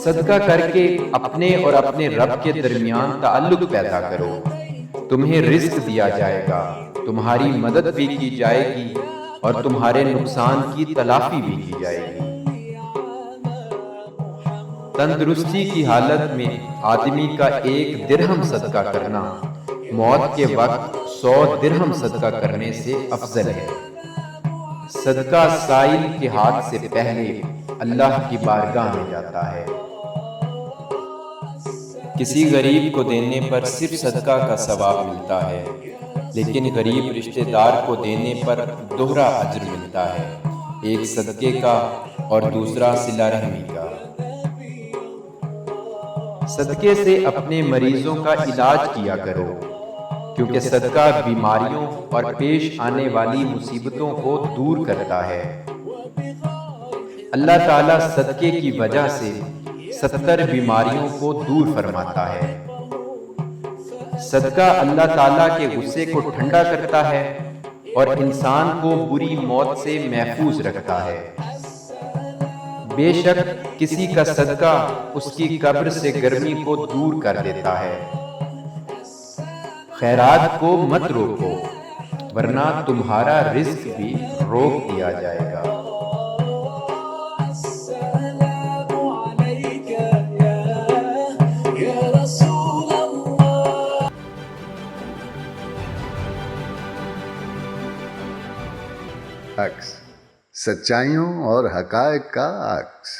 صدقہ کر کے اپنے اور اپنے رب کے درمیان تعلق پیدا کرو، تمہیں رزق دیا جائے گا، تمہاری مدد بھی کی جائے گی اور تمہارے نقصان کی تلافی بھی کی جائے گی۔ تندرستی کی حالت میں آدمی کا 1 درہم صدقہ کرنا موت کے وقت 100 درہم صدقہ کرنے سے افضل ہے۔ صدقہ سائل کے ہاتھ سے پہلے اللہ کی بارگاہ میں جاتا ہے۔ کسی غریب کو دینے پر صرف صدقہ کا ثواب ملتا ہے، لیکن غریب رشتہ دار کو دینے پر دوہرا اجر ملتا ہے، ایک صدقے کا اور دوسرا صلہ رحمی کا۔ صدقے سے اپنے مریضوں کا علاج کیا کرو، کیونکہ صدقہ بیماریوں اور پیش آنے والی مصیبتوں کو دور کرتا ہے۔ اللہ تعالیٰ صدقے کی وجہ سے 70 بیماریوں کو دور فرماتا ہے۔ صدقہ اللہ تعالیٰ کے غصے کو ٹھنڈا کرتا ہے اور انسان کو بری موت سے محفوظ رکھتا ہے۔ بے شک کسی کا صدقہ اس کی قبر سے گرمی کو دور کر دیتا ہے۔ خیرات کو مت روکو، ورنہ تمہارا رزق بھی روک دیا جائے گا۔ عکس، سچائیوں اور حقائق کا عکس۔